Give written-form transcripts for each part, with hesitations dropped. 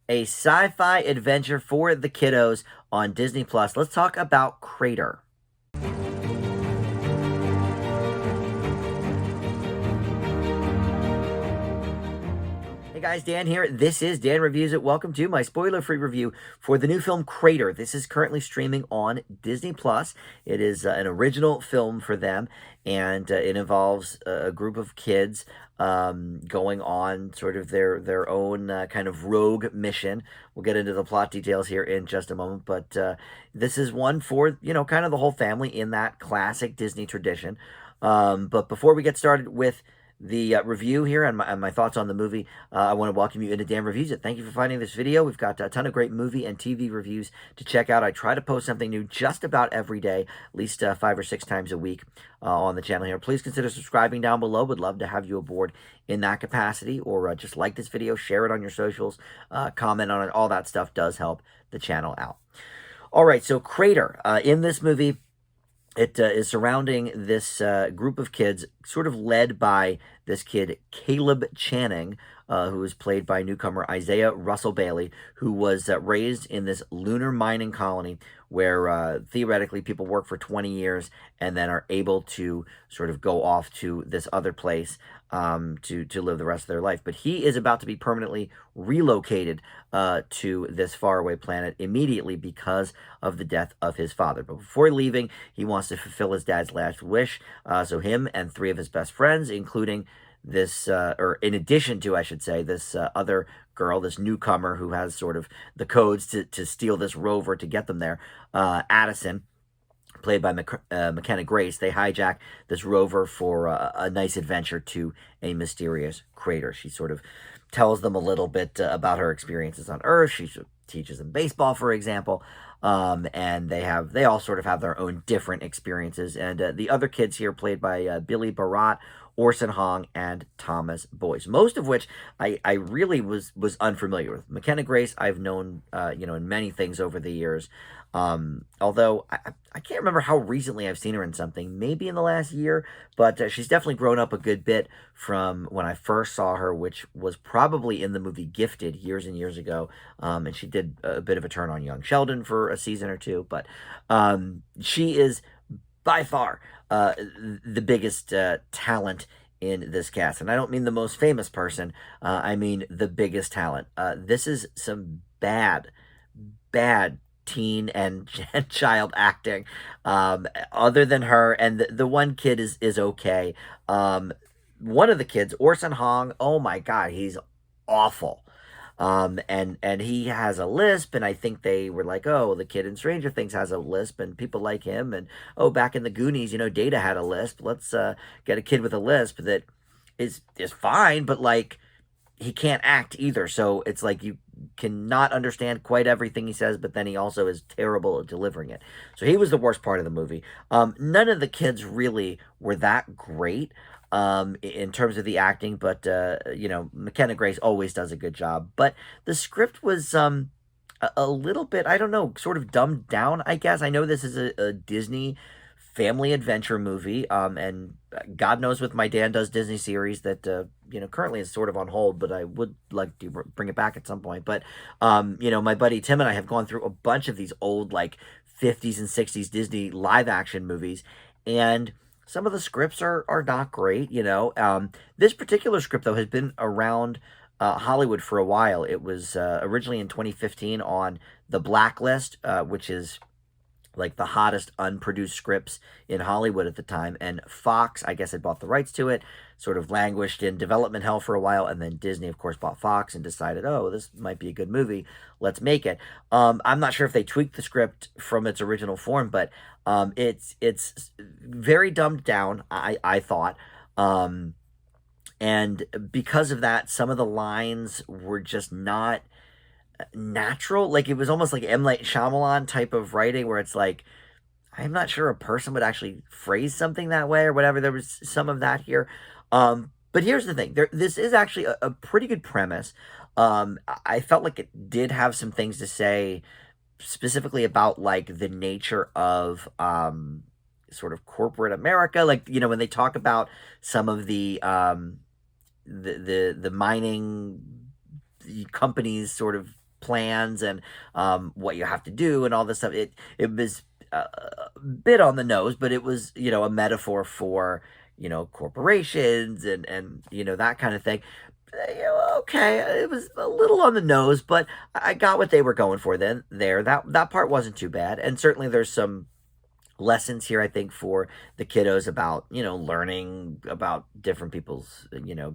a sci-fi adventure for the kiddos on Disney Plus. Let's talk about Crater. Hey guys, Dan here. This is Dan Reviews It. Welcome to my spoiler-free review for the new film Crater. This is currently streaming on Disney Plus. It is an original film for them, and it involves a group of kids going on sort of their own kind of rogue mission. We'll get into the plot details here in just a moment, but this is one for kind of the whole family in that classic Disney tradition. But before we get started with the review here and my thoughts on the movie, I want to welcome you into Dan Reviews It. Thank you for finding this video. We've got a ton of great movie and TV reviews to check out. I try to post something new just about every day, at least 5 or 6 times a week on the channel here. Please consider subscribing down below. Would love to have you aboard in that capacity, or just like this video, share it on your socials, comment on it. All that stuff does help the channel out. All right, so Crater. In this movie, it is surrounding this group of kids, sort of led by this kid, Caleb Channing, who is played by newcomer Isaiah Russell Bailey, who was raised in this lunar mining colony where theoretically people work for 20 years and then are able to sort of go off to this other place to live the rest of their life. But he is about to be permanently relocated to this faraway planet immediately because of the death of his father. But before leaving, he wants to fulfill his dad's last wish. So him and 3 of his best friends, including this, or in addition to, I should say, this other girl, this newcomer who has sort of the codes to steal this rover to get them there, Addison, played by McKenna Grace. They hijack this rover for a nice adventure to a mysterious crater. She sort of tells them a little bit about her experiences on Earth. She teaches them baseball, for example, and they all sort of have their own different experiences. And the other kids here, played by Billy Barat, Orson Hong, and Thomas Boyce, most of which I really was unfamiliar with. McKenna Grace I've known in many things over the years, although I can't remember how recently I've seen her in something, maybe in the last year, but she's definitely grown up a good bit from when I first saw her, which was probably in the movie Gifted years and years ago, and she did a bit of a turn on Young Sheldon for a season or two, but she is by far the biggest talent in this cast. And I don't mean the most famous person, I mean the biggest talent. This is some bad teen and child acting, other than her, and the one kid is okay. One of the kids, Orson Hong, oh my god, he's awful. And he has a lisp, and I think they were like, oh, the kid in Stranger Things has a lisp, and people like him, and oh, back in the Goonies, Data had a lisp. Let's get a kid with a lisp that is fine, but like he can't act either. So it's like you cannot understand quite everything he says, but then he also is terrible at delivering it. So he was the worst part of the movie. None of the kids really were that great in terms of the acting, but McKenna Grace always does a good job. But the script was a little bit, I don't know, sort of dumbed down, I guess. I know this is a Disney family adventure movie, and God knows with my Dan Does Disney series that currently is sort of on hold, but I would like to bring it back at some point. But my buddy Tim and I have gone through a bunch of these old like 50s and 60s Disney live action movies, and some of the scripts are not great. This particular script though has been around Hollywood for a while. It was originally in 2015 on The Blacklist, which is like the hottest unproduced scripts in Hollywood at the time. And Fox, I guess, had bought the rights to it, sort of languished in development hell for a while. And then Disney, of course, bought Fox and decided, oh, this might be a good movie. Let's make it. I'm not sure if they tweaked the script from its original form, but it's very dumbed down, I thought. And because of that, some of the lines were just not natural. Like it was almost like M. Night Shyamalan type of writing where it's like, I'm not sure a person would actually phrase something that way or whatever. There was some of that here. But here's the thing. This is actually a pretty good premise. I felt like it did have some things to say specifically about like the nature of sort of corporate America. Like, when they talk about some of the mining companies sort of plans and what you have to do and all this stuff. It was a bit on the nose, but it was, a metaphor for, corporations and that kind of thing. Okay, it was a little on the nose, but I got what they were going for then there. That part wasn't too bad. And certainly there's some lessons here, I think, for the kiddos about, learning about different people's,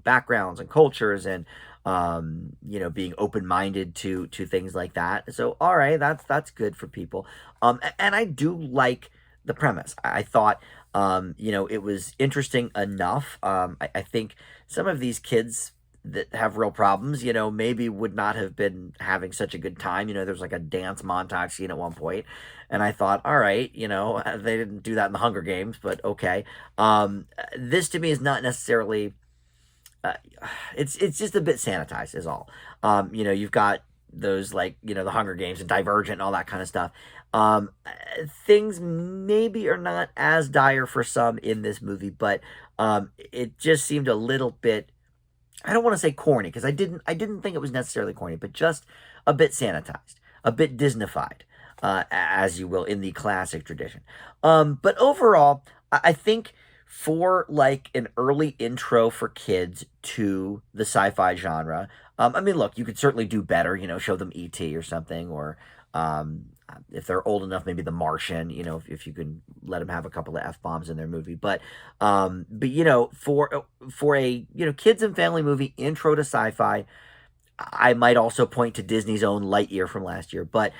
backgrounds and cultures and, being open-minded to things like that. So, all right, that's good for people. And I do like the premise. I thought, it was interesting enough. I think some of these kids that have real problems, maybe would not have been having such a good time. There's like a dance montage scene at one point, and I thought, all right, they didn't do that in the Hunger Games, but okay. This to me is not necessarily. Uh, it's just a bit sanitized, is all. You've got those like the Hunger Games and Divergent and all that kind of stuff. Things maybe are not as dire for some in this movie, but it just seemed a little bit. I don't want to say corny because I didn't think it was necessarily corny, but just a bit sanitized, a bit Disneyfied, as you will in the classic tradition. But overall, I think for like an early intro for kids to the sci-fi genre, I mean, look, you could certainly do better. Show them E.T. or something, or if they're old enough, maybe The Martian. If you can let them have a couple of f-bombs in their movie, but for a kids and family movie intro to sci-fi, I might also point to Disney's own Lightyear from last year, but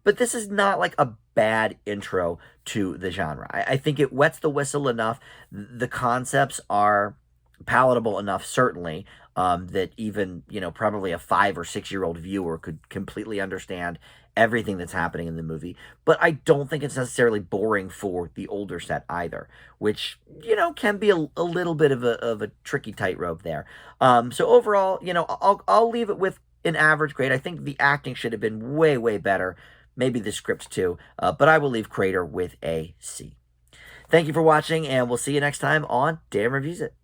this is not like a bad intro to the genre. I think it wets the whistle enough. The concepts are palatable enough, certainly, that even probably a 5 or 6 year old viewer could completely understand everything that's happening in the movie. But I don't think it's necessarily boring for the older set either, which can be a little bit of a tricky tightrope there. So overall, I'll leave it with an average grade. I think the acting should have been way better. Maybe the script too, but I will leave Crater with a C. Thank you for watching, and we'll see you next time on Dan Reviews It.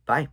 Bye.